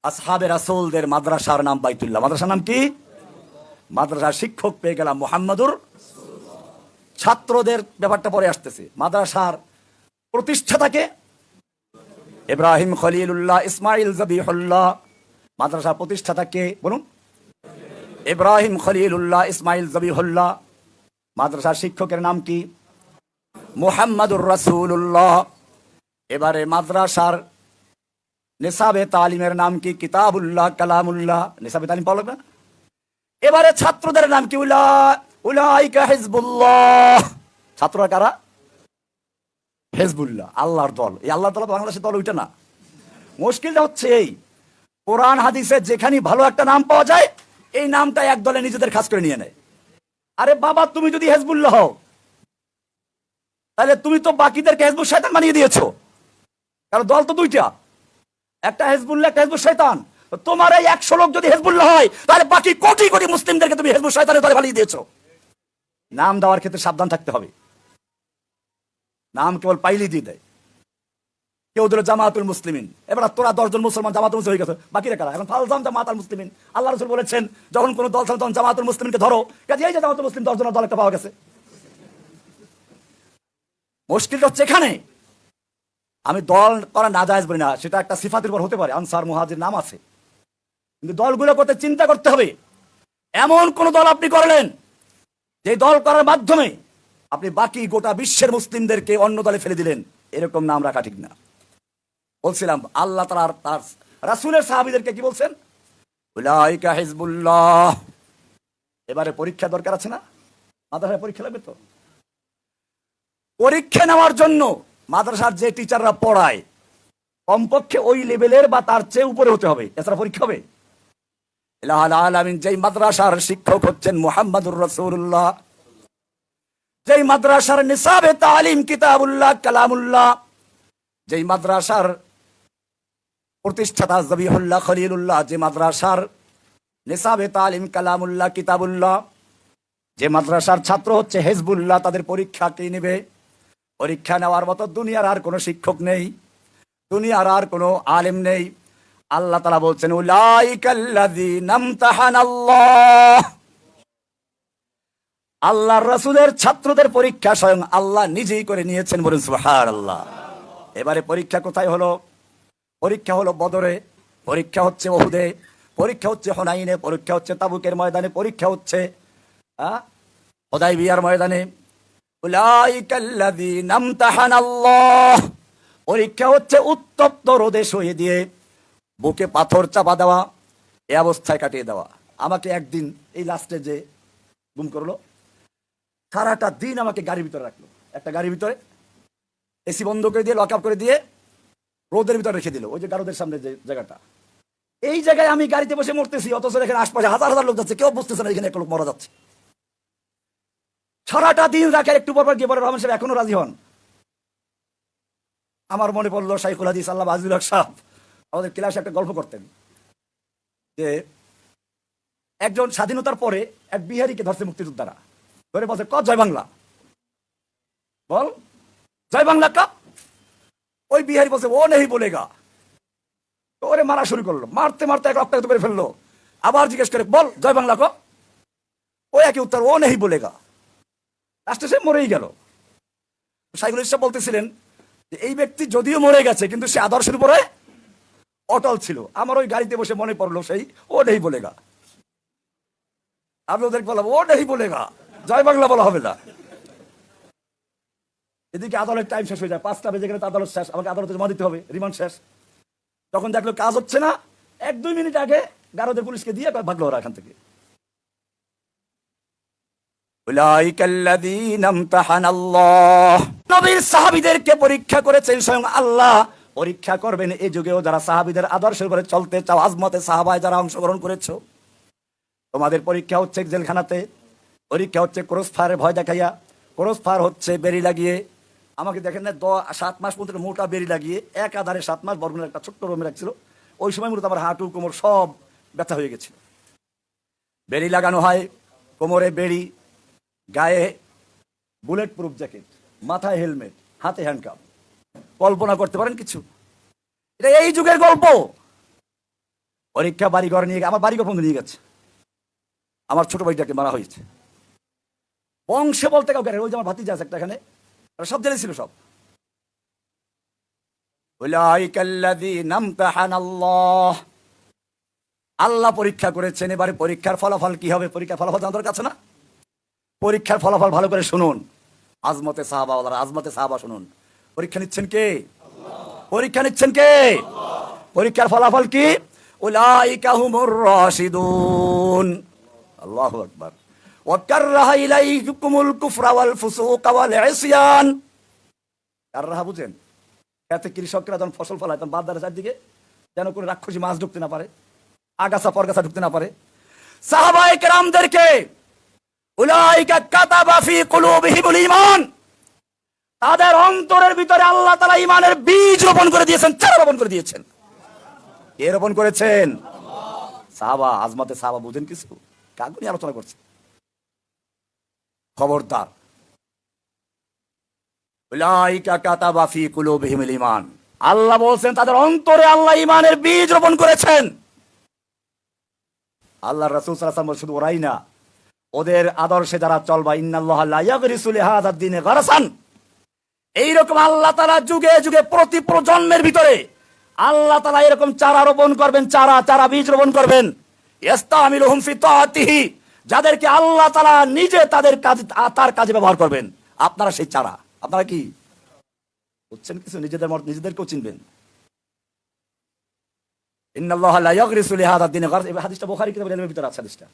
আসহাবে রাসূলদের মাদ্রাসার নাম বাইতুল্লাহ। মাদ্রাসার নাম কি? মাদ্রাসার শিক্ষক পেয়ে গেলাম মুহাম্মাদুর। ছাত্রদের ব্যাপারটা পরে আসতেছে। মাদ্রাসার প্রতিষ্ঠাতাকে ইব্রাহিম খলিলুল্লাহ ইসমাইল জবিহুল্লাহ। মাদ্রাসার প্রতিষ্ঠাতাকে বলুন? ইব্রাহিম খলিলুল্লাহ ইসমাইল জবিহুল্লাহ। মাদ্রাসার শিক্ষকের নাম কি? মুহাম্মাদুর রাসূলুল্লাহ। এবারে মাদ্রাসার নিসাবে তালিমের নাম কি? কিতাবুল্লাহ কালামুল্লাহ। নিসাবে তালিম পড়লো না? এবারে ছাত্রদের নাম কি? উলাইকা হিজবুল্লাহ। ছাত্ররা কারা? হিজবুল্লাহ, আল্লাহর দল। এই আল্লাহর দল বাংলাদেশের দল ওইটা না। মুশকিলটা হচ্ছে এই, কোরআন হাদিসে যেখানে ভালো একটা নাম পাওয়া যায় এই নামটা এক দলে নিজেদের খাস করে নিয়ে নেয়। আরে বাবা, তুমি যদি হিজবুল্লাহ হও তাহলে তুমি তো বাকিদেরকে হিজবুল শয়তান বানিয়ে দিয়েছো। কারণ দল তো দুইটা, একটা হিজবুল্লাহ, একটা হিজবুল শয়তান। তোমার এই 100 লোক যদি হিজবুল্লাহ হয় তাহলে বাকি কোটি কোটি মুসলিমদেরকে তুমি হিজবুল শয়তানের দলে বানিয়ে দিয়েছো। নাম দেওয়ার ক্ষেত্রে সাবধান থাকতে হবে। নাম কেবল পাইলি দিয়ে দেয়। কেউ দিল জামাতুল মুসলিমিন। এবার তোরা 10 জন মুসলমান জামাতুল মুসলিম হয়ে গেছে, বাকিরা কারা? এখন ফালজাম জামাতুল মুসলিমিন। আল্লাহ রাসূল বলেছেন যখন কোন দল থাকে তখন জামাতুল মুসলিমকে ধরো। কাজে এই যে জামাতুল মুসলিম 10 জনের দল একটা পাওয়া গেছে। মুশকিলটা হচ্ছে এখানে। আমি দল করা নাজায়েজ বলি না, সেটা একটা সিফাতের উপর হতে পারে। আনসার মুহাজির নাম আছে, কিন্তু দলগুলো করতে চিন্তা করতে হবে। এমন কোন দল আপনি করলেন যে দল করার মাধ্যমে আপনি বাকি গোটা বিশ্বের মুসলিমদেরকে অন্য দলে ফেলে দিলেন, এরকম নাম রাখা ঠিক না। বলছিলাম আল্লাহ তার রাসূলের সাহাবীদেরকে কি বলছেন? উলাইকা হিজবুল্লাহ। এবারে পরীক্ষা দরকার আছে না? মাদ্রাসায় পরীক্ষা লাগবে তো। পরীক্ষা নেওয়ার জন্য মাদ্রাসার যে টিচাররা পড়ায় কমপক্ষে ওই লেভেলের বা তার চেয়ে উপরে হতে হবে, এছাড়া পরীক্ষা হবে? ইলাহুল আলামিন যেই মাদ্রাসার শিক্ষক হচ্ছেন মুহাম্মাদুর রাসূলুল্লাহ, যেই মাদ্রাসার নিসাবে তালিম কিতাবুল্লাহ কালামুল্লাহ, যেই মাদ্রাসার প্রতিষ্ঠাতা জবিহুল্লাহ খলিলুল্লাহ, যে মাদ্রাসার নিসাবে তালিম কালামুল্লাহ কিতাবুল্লাহ, যে মাদ্রাসার ছাত্র হচ্ছে হিজবুল্লাহ, তাদের পরীক্ষা কে নেবে? পরীক্ষা নেওয়ার মতো দুনিয়ার আর কোনো শিক্ষক নেই, দুনিয়ার আর কোনো আলেম নেই। আল্লাহ তাআলা বলছেন উলাইকাল্লাযীনা ইমতাহানাল্লাহ। আল্লাহর রাসূলের ছাত্রদের পরীক্ষা স্বয়ং আল্লাহ নিজেই করে নিয়েছেন, বলুন সুবহানাল্লাহ। এবারে পরীক্ষা কোথায় হলো? পরীক্ষা হলো বদরে, পরীক্ষা হচ্ছে উহুদে, পরীক্ষা হচ্ছে হুনাইনে, পরীক্ষা হচ্ছে তাবুকের ময়দানে, পরীক্ষা হচ্ছে হুদায়বিয়ার ময়দানে। উলাইকাল্লাযীনা ইমতাহানাল্লাহ। পরীক্ষা হচ্ছে উত্তপ্ত রোদে শুয়ে দিয়ে বুকে পাথর চাপা দেওয়া, এই অবস্থায় কাটিয়ে দেওয়া। আমাকে একদিন এই লাস্টে যে গুম করলো, সারাটা দিন আমাকে গাড়ির ভিতরে রাখলো। একটা গাড়ির ভিতরে এসি বন্ধ করে দিয়ে লক আপ করে দিয়ে রোদের ভিতরে রেখে দিল, ওই যে গারদের সামনে যে জায়গাটা। এই জায়গায় আমি গাড়িতে বসে মরতেছি, অথচ এখানে আশপাশে হাজার হাজার লোক যাচ্ছে, কেউ বুঝতেছে না এখানে একটা লোক মারা যাচ্ছে। সারাটা দিন রাখার একটু পর গিয়ে পরে রহমান সাহেব এখনো রাজি হন। আমার মনে পড়লো শাইখুল হাদিস আল্লামা আজিজুল হক সাহেব আমাদের ক্লাসে একটা গল্প করতেন যে একজন স্বাধীনতার পরে এক বিহারীকে ধরছে মুক্তিযোদ্ধারা, ধরে বলছে ক জয় বাংলা, বল জয় বাংলা কা। ওই বিহারী বলছে ও নেই বলেগা। ওরে মারা শুরু করলো, মারতে মারতে এক রক্তাক্ত করে ফেললো। আবার জিজ্ঞেস করে বল জয় বাংলা ক। ওই একই উত্তর ও নেই বলেগা। লাস্টে সে মরেই গেল। শাইখুল ইসলাম বলতেছিলেন যে এই ব্যক্তি যদিও মরে গেছে কিন্তু সে আদর্শের উপরে অটল ছিল। আমার ওই গাড়িতে বসে মনে পড়লো সেই ও নেই বলেগা। আমি ওদের বললাম ও নেই বলেগা, জয় বাংলা বলা হবে না। এদিকে আদালতের টাইম শেষ হয়ে যায়, 5টা বেজে গেলে তো আদালত শেষ, আমাকে আদালতে জমা দিতে হবে, রিমান্ড শেষ। তখন দেখলো কাজ হচ্ছে না, 1-2 মিনিট আগে গারদের পুলিশকে দিয়ে ভাগলো ওরা এখান থেকে। উলাইকাল্লাযীনা ইমতাহানাল্লাহ। নবীর সাহাবীদেরকে পরীক্ষা করেছেন স্বয়ং আল্লাহ, পরীক্ষা করবেন এই যুগেও যারা সাহাবীদের আদর্শের উপরে চলতে চাও, আজমতে সাহাবায় যারা অংশগ্রহণ করেছো। তোমাদের পরীক্ষা হচ্ছে জেলখানাতে, পরীক্ষা হচ্ছে ক্রস ফায়ারের ভয় দেখাইয়া, ক্রস ফায়ার হচ্ছে বেরি লাগিয়ে। আমাকে দেখেন না 7 মাস পর্যন্ত মোটা বেরি লাগিয়ে এক আধারে 7 মাস বরগুনার একটা ছোট্ট রুমে রাখছিল। ওই সময় মূলত আমার হাঁটু কোমর সব ব্যথা হয়ে গেছিল। বেরি লাগানো হয়, কোমরে বেরি, গায়ে বুলেট প্রুফ জ্যাকেট, মাথায় হেলমেট, হাতে হ্যান্ডকাপ। কল্পনা করতে পারেন কিছু? এটা এই যুগের গল্প। পরীক্ষা বাড়িঘর নিয়ে আমার বাড়িঘর পর্যন্ত নিয়ে গেছে। আমার ছোট ভাইটাকে মারা হয়েছে বংশে বলতে কাউকে, ওই যে আমার ভাতিজা আছে একটা এখানে, সব জেলে ছিল সব। আল্লাহ পরীক্ষা করেছেন। এবারে পরীক্ষার ফলাফল কি হবে? পরীক্ষার ফলাফল আমাদের কাছে না? পরীক্ষার ফলাফল ভালো করে শুনুন। আজমতে সাহাবা, আজমতে সাহাবা শুনুন। পরীক্ষা নিচ্ছেন কে? পরীক্ষা নিচ্ছেন কে? পরীক্ষার ফলাফল কি? উলাইকা হুমুর রাশিদুন। আল্লাহু আকবার। ওয়া কাররাহা ইলাইকুমুল কুফরা ওয়াল ফুসুকা ওয়াল ইসয়ান। কাররাহা বুঝেন? এতে কৃষকরা যখন ফসল ফলায় তখন বাদ চারদিকে যেন কোনো রাক্ষসী মাছ ঢুকতে না পারে, আগাছা পরগাছা ঢুকতে না পারে। সাহাবায়ে কেরামদেরকে উলাইকা কাতাবা ফি কুলুবিহিমুল ঈমান, তাদের অন্তরের ভিতরে আল্লাহ তাআলা ঈমানের বীজ রোপণ করে দিয়েছেন, চারা রোপণ করে দিয়েছেন। কে রোপণ করেছেন? সাহাবা। আজমতে সাহাবা বুঝেন কিছু? কাকে নিয়ে আলোচনা করছে? খবরদার। উলাইকা কাতাবা ফি কুলুবিহিমুল ঈমান, আল্লাহ বলছেন তাদের অন্তরে আল্লাহ ঈমানের বীজ রোপণ করেছেন। আল্লাহর রাসূল সাল্লাল্লাহু আলাইহি ওয়াসাল্লাম শুধু ওরাই না, ওদের আদর্শে যারা চলবা, ইন্নাল্লাহা লা ইয়াগরিসু লিহাযাদ দ্বীনি গারসান, এইরকম আল্লাহ তাআলা যুগে যুগে প্রতি প্রজন্মের ভিতরে আল্লাহ তাআলা এরকম চারা রোপণ করবেন, চারা বীজ রোপণ করবেন। ইস্তামিলুহুম ফি তাআতিহি, যাদেরকে আল্লাহ তাআলা নিজে তার কাজে ব্যবহার করবেন। আপনারা সেই চারা। আপনারা কি বুঝছেন কিছু? নিজেদেরকেও চিনবেন। ইন্নাল্লাহা লা ইয়াগরিসু লিহাযাদ দ্বীনি গারসান, এই হাদিসটা বুখারী কিতাবের ইলমের ভিতরে আছে। হাদিসটা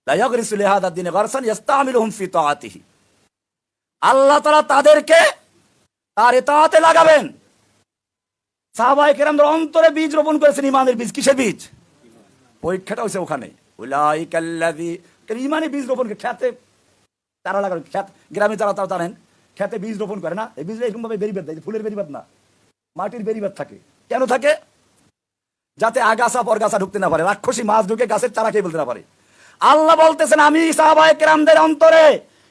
লা ইয়াগরিসু লিহাযাদ দ্বীনি গারসান ইস্তামিলুহুম ফি তাআতিহি, আল্লাহ তাআলা তাদেরকে তার ইতাআতে লাগাবেন। সাহাবায়ে কেরামদের অন্তরে বীজ রোপণ করেছেন, ঈমানের বীজ। কিসের বীজ? পরীক্ষাটা হয়েছে ওখানে। উলাইকাল্লাযী, ঈমানের বীজ রোপণ করে খেতে চারা লাগানো। খেত গ্রামে যারা তারা জানেন খেতে বীজ রোপণ করে না, এই বীজ এরকম ভাবে বেরিবাদ দেয়, ফুলের বেরিবাদ না, মাটির বেরিবাদ থাকে। কেন থাকে? যাতে আগাছা পরগাছা ঢুকতে না পারে, রাক্ষসী মাছ ঢুকে গাছের চারা খেয়ে বলতে না পারে। আল্লাহ বলতেছেন আমি সাহাবায়ে কেরামদের অন্তরে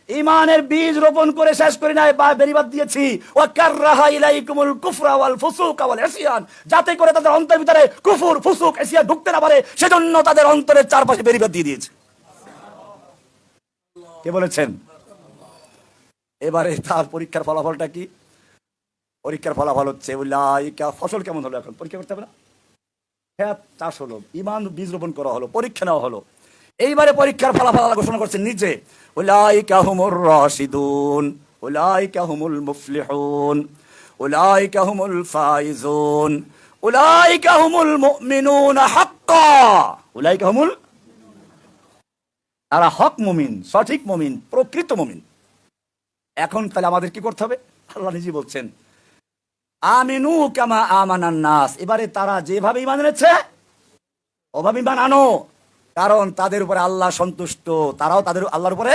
ঈমানের বীজ রোপণ করে শেষ করি নাই, বা বেরিবাদ দিয়েছি। ওয়া কাররাহা ইলাইকুমুল কুফরা ওয়াল ফুসুকা ওয়াল ইসয়ান, যাতে করে তাদের অন্তরের ভিতরে কুফর, ফুসুক, ইসয়ান ঢুকতে না পারে, সেজন্য তাদের অন্তরের চারপাশে বেরিবাদ দিয়ে দিয়েছে। কে বলেছেন? এবারে তার পরীক্ষার ফলাফলটা কি? পরীক্ষার ফলাফল হচ্ছে উলাইকা, ফসল কেমন হলো? এখন পরীক্ষা করতে হবে না? খেত চাষ হলো, ঈমান বীজ রোপণ করা হলো, পরীক্ষা নেওয়া হলো। এইবারে পরীক্ষার ফলাফল আল্লাহ ঘোষণা করছেন নিজে। উলাইকা হুমুর রাশিদুন, উলাইকা হুমুল মুফলিহুন, উলাইকা হুমুল ফাইজুন, উলাইকা হুমুল মুমিনুনা হাক্কা। উলাইকা হুমুল, তারা হক মুমিন, সঠিক মুমিন, প্রকৃত মুমিন। এখন তাহলে আমাদের কি করতে হবে? আল্লাহ নিজে বলছেন আমিনু কামা আমানান নাস, এবারে তারা যেভাবে ঈমান এনেছে ওভাবে ঈমান আনো, কারণ তাদের উপরে আল্লাহ সন্তুষ্ট, তারাও তাদের আল্লাহর উপরে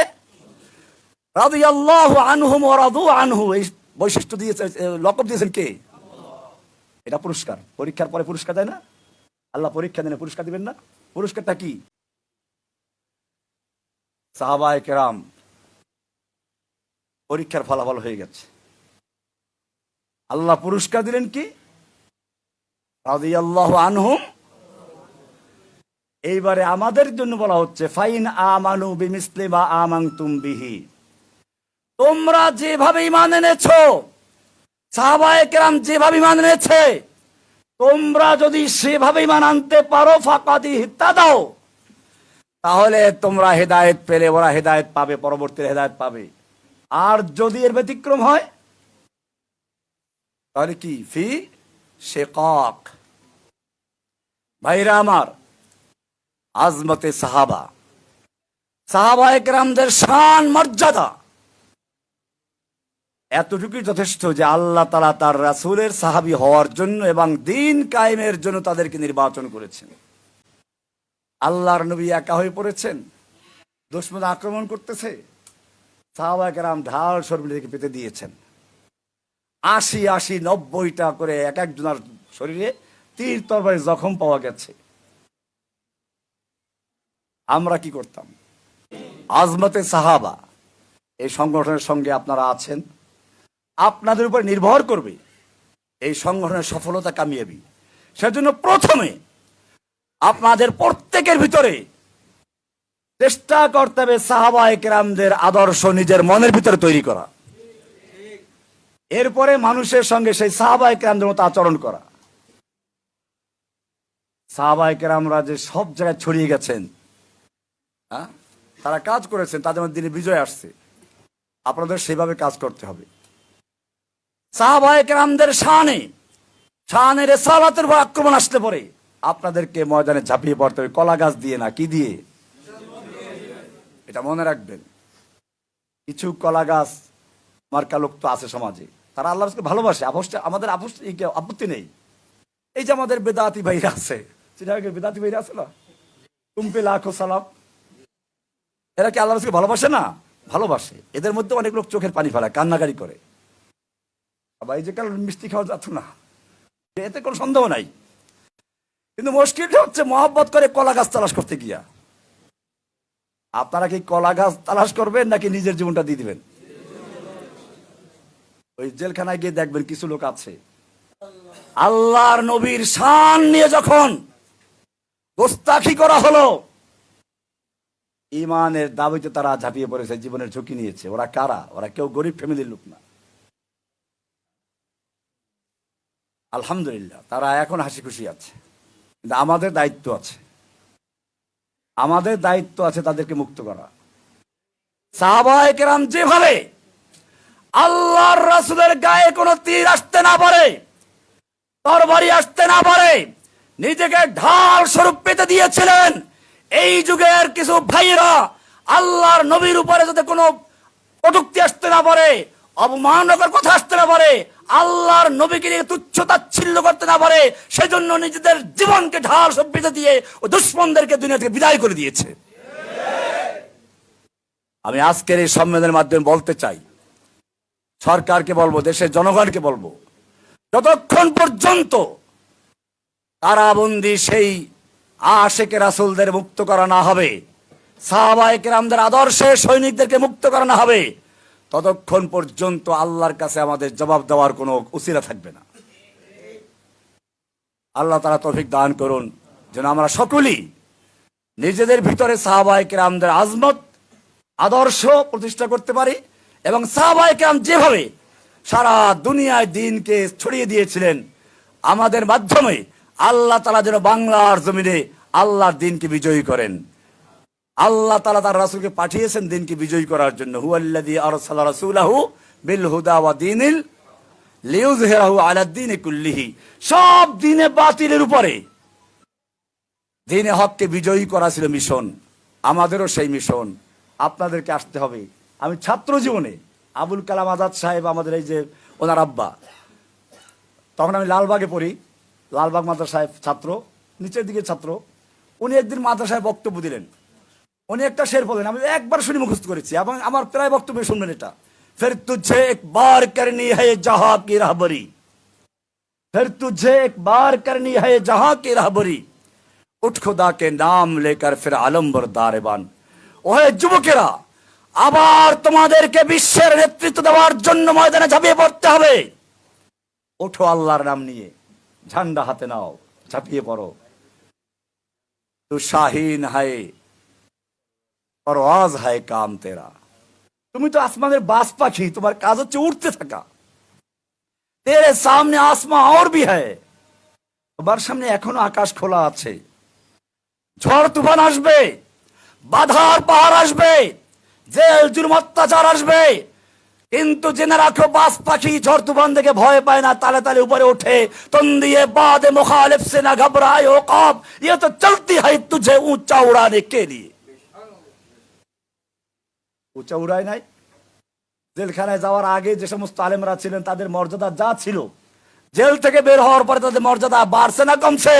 রাদিয়াল্লাহু আনহুম ওয়া রাদু আনহু। এই বৈশিষ্ট্য দিয়েছে, লকব দিয়েছেন কে? এটা পুরস্কার। পরীক্ষার পরে পুরস্কার দেয় না? আল্লাহ পরীক্ষা দেন, পুরস্কার দিবেন না? পুরস্কারটা কি? সাহাবায়ে কেরাম পরীক্ষার ফলাফল হয়ে গেছে, আল্লাহ পুরস্কার দিলেন কি? রাদিয়াল্লাহু আনহুম। এইবারে আমাদের জন্য বলা হচ্ছে ফাইন আমানু বিমিসলি মা আমানতুম বিহি, তোমরা যেভাবে ঈমান এনেছো, সাহাবায়ে কেরাম যেভাবে ঈমান এনেছে, তোমরা যদি সেভাবে ঈমান আনতে পারো ফাকাদ ইহতাদাও, তাহলে তোমরা হেদায়েত পেলে, ওরা হেদায়েত পাবে, পরবর্তী হেদায়েত পাবে। আর যদি এর ব্যতিক্রম হয় তাহলে কি? ফি শিকাক। ভাইরা আমার, আজমতে সাহাবা, সাহাবায়ে কেরামদের শান মর্যাদা এতটুকুই যথেষ্ট যে আল্লাহ তাআলা তার রাসূলের সাহাবী হওয়ার জন্য এবং দ্বীন কায়েমের জন্য তাদেরকে নির্বাচন করেছেন। আল্লাহর নবী একা হয়ে পড়েছেন, দুশমন আক্রমণ করতেছে, সাহাবায়ে কেরাম ঢাল শরীরে পেতে দিয়েছেন। 80-90টা করে এক একজনের শরীরে তীর তরবারি জখম পাওয়া গেছে। আমরা কি করতাম? আজমতে সাহাবা এই সংগঠনের সঙ্গে আপনারা আছেন, আপনাদের উপর নির্ভর করবে এই সংগঠনের সফলতা কামিয়াবি। সেজন্য প্রথমে আপনাদের প্রত্যেকের ভিতরে চেষ্টা করতে হবে সাহাবায়ে কেরামদের আদর্শ নিজের মনের ভিতরে তৈরি করা, এরপরে মানুষের সঙ্গে সেই সাহাবায়ে কেরামদের মতো আচরণ করা। সাহাবায়ে কেরামরা যে সব জায়গায় ছড়িয়ে গেছেন, তারা কাজ করেছেন, তাদের মধ্যে দিনে বিজয় আসছে, আপনাদের সেভাবে কাজ করতে হবে। সাহাবায়ে কেরামদের শানে রিসালাতের উপর আক্রমণ আসলে পরে আপনাদেরকে ময়দানে ঝাঁপিয়ে পড়তে হবে, কলা গাছ দিয়ে না, কি দিয়ে? এটা মনে রাখবেন। কিছু কলা গাছ মার্কা লোক তো আছে সমাজে, তারা আল্লাহকে ভালোবাসে, আমাদের আপত্তি নেই। এই যে আমাদের বেদাতি ভাইরা আছে, বেদাতি ভাইরা আছে না, তুমপে লাখো সালাম, এরা কি আল্লাহকে ভালোবাসে না? ভালোবাসে। এদের মধ্যে অনেক লোক চোখের পানি ফেলায়, কান্নাকারি করে। আবার এই যে কারণ মিষ্টি খাওয়া যাচ্ছে না, এতে কোনো সন্দেহ নাই। কিন্তু মুশকিলটা হচ্ছে মহব্বত করে কলা গাছ তালাশ করতে গিয়া। আপনারা কি কলা গাছ তালাশ করবেন নাকি নিজের জীবনটা দিয়ে দিবেন? ওই জেলখানায় গিয়ে দেখবেন কিছু লোক আছে, আল্লাহর নবীর শান নিয়ে যখন গোস্তাখি করা হলো, ইমানের দাবিতে তারা ঝাঁপিয়ে পড়েছে, জীবনের ঝুঁকি নিয়েছে। ওরা কারা? ওরা কেউ গরিব ফ্যামিলির লোক না। আলহামদুলিল্লাহ, তারা এখন হাসি খুশি আছে। কিন্তু আমাদের দায়িত্ব আছে তাদেরকে মুক্ত করা। সাহাবায়ে কেরাম যেভাবে আল্লাহর রাসূলের গায়ে কোনো তীর আসতে না পারে, তরবারি আসতে না পারে, নিজেকে ঢাল স্বরূপ পেতে দিয়েছিলেন, এই যুগের কিছু ভাইয়েরা আল্লাহর নবীর উপরে যাতে কোনো কটূক্তি আসতে না পারে, অবমাননাকর কথা আসতে না পারে, আল্লাহর নবীকে নিয়ে তুচ্ছ তাচ্ছিল্য করতে না পারে, সেজন্য নিজেদের জীবনকে ঢাল স্বরূপ পেতে দিয়ে ও দুশমনদেরকে দুনিয়া থেকে বিদায় করে দিয়েছে। আমি আজকের এই সম্মেলনের মাধ্যমে বলতে চাই, সরকারকে বলবো, দেশের জনগণকে বলবো, যতক্ষণ পর্যন্ত কারাবন্দী সেই আশিকে রাসূলদের মুক্ত করা না হবে, সাহাবায়ে কেরামদের আদর্শের সৈনিকদেরকে মুক্ত করা না হবে, ততক্ষণ পর্যন্ত আল্লাহর কাছে আমাদের জবাব দেওয়ার কোনো উসিলা থাকবে না। আল্লাহ তাআলা তৌফিক দান করুন যেন আমরা সকলেই নিজেদের ভিতরে সাহাবায়ে কেরামদের আজমত, আদর্শ প্রতিষ্ঠা করতে পারি, এবং সাহাবায়ে কেরাম যেভাবে সারা দুনিয়ায় দ্বীনকে ছড়িয়ে দিয়েছিলেন, আমাদের মাধ্যমে আল্লাহ তাআলা যেন বাংলার জমিনে আল্লাহর দ্বীনকে বিজয়ী করেন। আল্লাহ তাআলা তার রাসূলকে পাঠিয়েছেন দ্বীনকে বিজয়ী করার জন্য। হুয়াল্লাযী আরসালা রাসূলাহু বিল হুদা ওয়া দীনিল লিইয়ুযহিরাহু আলাদ দীনি কুল্লিহি। সব দ্বীনে বাতিলের উপরে দ্বীনে হককে বিজয়ী করা ছিল মিশন। আমাদেরও সেই মিশন। আপনাদেরকে আসতে হবে। আমি ছাত্র জীবনে আবুল কালাম আজাদ সাহেব, আমাদের এই যে ওনার আব্বা, তখন আমি লালবাগে পড়ি, লালবাগ মাদ্রাসায় ছাত্র, নিচের দিকে ছাত্র। উনি একদিন মাদ্রাসায় বক্তব্য দিলেন, উনি একটা শের বলেন, আমি একবার শুনি মুখস্থ করেছি এবং আমার প্রায় বক্তব্য শুনবেন এটা, ফির তুঝে একবার করনি হ্যায় জাহাঁ কি রাহবরি, ফির তুঝে একবার করনি হ্যায় জাহাঁ কি রাহবরি, উঠ খুদা কে নাম লেকর ফির আলম্বর দারেবান। ওহে যুবকেরা, আবার তোমাদেরকে বিশ্বের নেতৃত্ব দেওয়ার জন্য ময়দানে ঝাঁপিয়ে পড়তে হবে। ওঠো, আল্লাহর নাম নিয়ে ঝান্ডা হাতে নাও, ঝাঁপিয়ে পড়ো। তু শাহিন হায় পরওয়াজ হায় কাম তেরা। তুমি তো আসমানের বাস পাখি, তোমার কাজ হচ্ছে উঠতে থাকা। তেরে সামনে আসমান আর ভি হ্যায়, তোমার সামনে এখনো আকাশ খোলা আছে। ঝড় তুফান আসবে, বাধার পাহাড় আসবে, জেল জুলুম অত্যাচার আসবে, কিন্তু জেনে রাখো বাস পাখি ঝড় তুফান দেখে ভয় পায় না, তালে তালে উপরে ওঠে। তুম দিয়ে বাদে মুখালিফ সে না ঘবরাए ওকাব, ये तो चलती है तुझे ऊंचा उड़ाने के लिए। উঁচা উড়ায় নাই। জেলখানায় যাওয়ার আগে যে সমস্ত আলেমরা ছিলেন তাদের মর্যাদা যা ছিল, জেল থেকে বের হওয়ার পরে তাদের মর্যাদা বাড়ছে না কমছে?